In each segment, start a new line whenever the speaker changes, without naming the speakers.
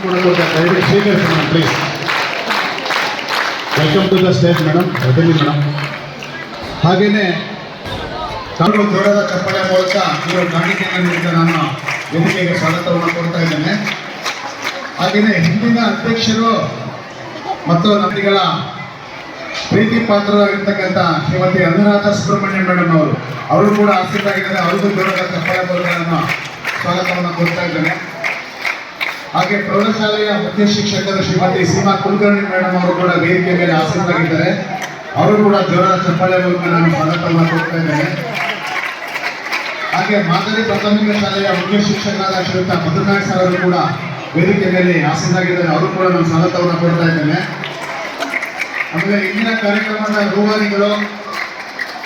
ದಯವಿಟ್ಟು ಸ್ವೀಕರಿಸಿ madam please. Welcome to the stage madam. ಬದಲಿ ಮೇಡಮ್. ಹಾಗೆಯೇ ತಾವು ಜೋರಾದ ಚಪ್ಪಾಳೆ ಮೂಲಕ ಇವರು ಕಾಣಿಕೆಯನ್ನು ನೀಡಿದ ನಾನು ವೇದಿಕೆಗೆ ಸ್ವಾಗತವನ್ನು ಕೊಡ್ತಾ ಇದ್ದೇನೆ. ಹಾಗೆಯೇ ಹಿಂದಿನ ಅಧ್ಯಕ್ಷರು ಮತ್ತು ನಮಗಳ ಪ್ರೀತಿ ಪಾತ್ರರಾಗಿರ್ತಕ್ಕಂಥ ಶ್ರೀಮತಿ ಅನುರಾಧ ಸುಬ್ರಹ್ಮಣ್ಯ ಮೇಡಮ್ ಅವರು ಕೂಡ ಆಸಕ್ತರಾಗಿದ್ದಾರೆ. ಅವ್ರಿಗೂ ಜೋರಾದ ಚಪ್ಪಾಳೆ ಮೂಲಕ ನಾನು ಸ್ವಾಗತವನ್ನು ಕೊಡ್ತಾ ಇದ್ದೇನೆ. ಹಾಗೆ ಪ್ರೌಢಶಾಲೆಯ ಮುಖ್ಯ ಶಿಕ್ಷಕರು ಶ್ರೀಮತಿ ಸೀಮಾ ಕುಲಕರ್ಣಿ ಮೇಡಮ್ ಅವರು ಕೂಡ ವೇದಿಕೆ ಮೇಲೆ ಆಸೀನರಾಗಿದ್ದಾರೆ. ಅವರು ಕೂಡ ಜೋರಾದ ಚಪ್ಪಾಳೆ ಮೂಲಕ ನಾನು ಸ್ವಾಗತವನ್ನು ಕೊಡ್ತಾ ಇದ್ದೇನೆ. ಹಾಗೆ ಮಾದರಿ ಪ್ರಾಥಮಿಕ ಶಾಲೆಯ ಮುಖ್ಯ ಶಿಕ್ಷಕರಾದ ಶ್ರೀಯುತ ಮಧುನಾಯಕ್ ಸರ್ ಅವರು ಕೂಡ ವೇದಿಕೆ ಮೇಲೆ ಆಸೀನರಾಗಿದ್ದಾರೆ. ಅವರು ಕೂಡ ನಾನು ಸ್ವಾಗತವನ್ನು ಕೊಡ್ತಾ ಇದ್ದೇನೆ. ಆಮೇಲೆ ಇಂದಿನ ಕಾರ್ಯಕ್ರಮದ ರೂವಾರಿಗಳು,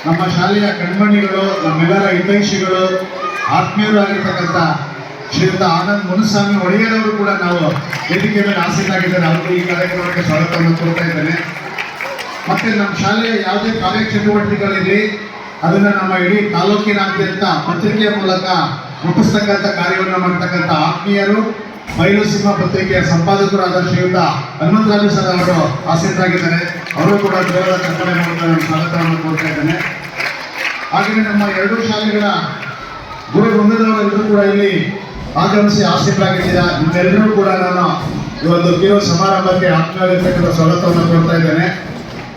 ನಮ್ಮ ಶಾಲೆಯ ಕಣ್ಮಣಿಗಳು, ನಮ್ಮೆಲ್ಲರ ಹಿತೈಷಿಗಳು, ಆತ್ಮೀಯರು ಆಗಿರ್ತಕ್ಕಂಥ ಶ್ರೀಯುತ ಆನಂದ್ ಮುನುಸ್ವಾಮಿ ಒಡೆಯರವರು ಕೂಡ ನಾವು ವೇದಿಕೆ ಮೇಲೆ ಆಸೀನರಾಗಿದ್ದಾರೆ. ಅವರು ಈ ಕಾರ್ಯಕ್ರಮಕ್ಕೆ ಸ್ವಾಗತವನ್ನು ಕೊಡ್ತಾ ಇದ್ದೇನೆ. ಮತ್ತೆ ನಮ್ಮ ಶಾಲೆಯ ಯಾವುದೇ ಕಾರ್ಯಚಟುವಟಿಕೆಗಳಿರಲಿ ಅದನ್ನು ನಮ್ಮ ಇಡೀ ತಾಲೂಕಿನಾದ್ಯಂತ ಪತ್ರಿಕೆಯ ಮೂಲಕ ಮುಟ್ಟಿಸ್ತಕ್ಕಂಥ ಕಾರ್ಯವನ್ನು ಮಾಡ್ತಕ್ಕಂಥ ಆತ್ಮೀಯರು, ಬಯಲು ಸಿಂಹ ಪತ್ರಿಕೆಯ ಸಂಪಾದಕರಾದ ಶ್ರೀಯುತ ಹನುಮಂತರಾಜು ಸರ್ ಅವರು ಆಸೀನರಾಗಿದ್ದಾರೆ. ಅವರು ಕೂಡ ಜೋರಾದ ಚಪ್ಪಾಳೆ ಮೂಲಕ ನಾನು ಸ್ವಾಗತವನ್ನು ಕೊಡ್ತಾ ಇದ್ದೇನೆ. ಹಾಗೆಯೇ ನಮ್ಮ ಎರಡೂ ಶಾಲೆಗಳ ಗುರು ವೃಂದದವರೆಲ್ಲರೂ ಕೂಡ ಇಲ್ಲಿ ಆಗಮಿಸಿ ಆಸೀನರಾಗಿದ್ದೀರಾ. ನಿಮ್ಮೆಲ್ಲರೂ ಕೂಡ ನಾನು ಈ ಒಂದು ಕಿರು ಸಮಾರಂಭಕ್ಕೆ ಆತ್ಮೀಯವಾಗಿರ್ತಕ್ಕಂಥ ಸ್ವಾಗತವನ್ನು ಕೊಡ್ತಾ ಇದ್ದೇನೆ.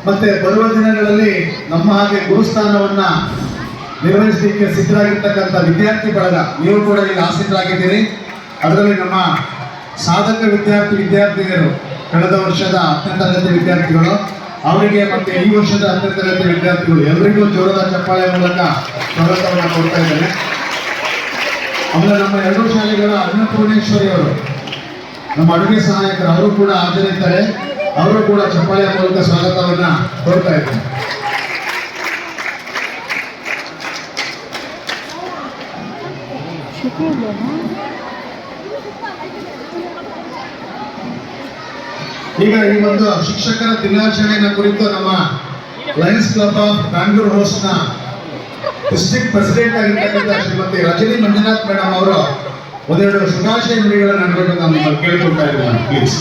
ಮತ್ತೆ ಬರುವ ದಿನಗಳಲ್ಲಿ ನಮ್ಮ ಹಾಗೆ ಗುರುಸ್ಥಾನವನ್ನ ನಿರ್ವಹಿಸಲಿಕ್ಕೆ ಸಿದ್ಧರಾಗಿರ್ತಕ್ಕಂಥ ವಿದ್ಯಾರ್ಥಿ ಬಳಗ, ನೀವು ಕೂಡ ಇಲ್ಲಿ ಆಸೀನರಾಗಿದ್ದೀರಿ. ಅದರಲ್ಲಿ ನಮ್ಮ ಸಾಧಕ ವಿದ್ಯಾರ್ಥಿನಿಯರು, ಕಳೆದ ವರ್ಷದ 10ನೇ ತರಗತಿ ವಿದ್ಯಾರ್ಥಿಗಳು, ಅವರಿಗೆ ಮತ್ತೆ ಈ ವರ್ಷದ 10ನೇ ತರಗತಿ ವಿದ್ಯಾರ್ಥಿಗಳು ಎಲ್ಲರಿಗೂ ಜೋರದ ಚಪ್ಪಾಳೆ ಮೂಲಕ ಸ್ವಾಗತವನ್ನು ಕೊಡ್ತಾ ಇದ್ದೇನೆ. ಆಮೇಲೆ ನಮ್ಮ ಎರಡೂ ಶಾಲೆಗಳ ಅನ್ನಪೂರ್ಣೇಶ್ವರಿ ಅವರು, ನಮ್ಮ ಅಡುಗೆ ಸಹಾಯಕರು, ಅವರು ಕೂಡ ಹಾಜರಿದ್ದಾರೆ. ಅವರು ಕೂಡ ಚಪ್ಪಾಳೆಯ ಮೂಲಕ ಸ್ವಾಗತವನ್ನ ಕೊಡ್ತಾ ಇದ್ದಾರೆ. ಈಗ ಈ ಒಂದು ಶಿಕ್ಷಕರ ದಿನಾಚರಣೆಯ ಕುರಿತು ನಮ್ಮ Lions club of Bangalore house ನ ಡಿಸ್ಟ್ರಿಕ್ಟ್ ಪ್ರೆಸಿಡೆಂಟ್ ಆಗಿರ್ತಕ್ಕಂಥ ಶ್ರೀಮತಿ ರಜನಿ ಮಂಜುನಾಥ್ ಮೇಡಮ್ ಅವರು ಒಂದೆರಡು ಶುಭಾಶಯ ನುಡಿಗಳನ್ನು ನಾನು ಕೇಳಿಕೊಳ್ತಾ ಇದ್ದೇನೆ ಪ್ಲೀಸ್.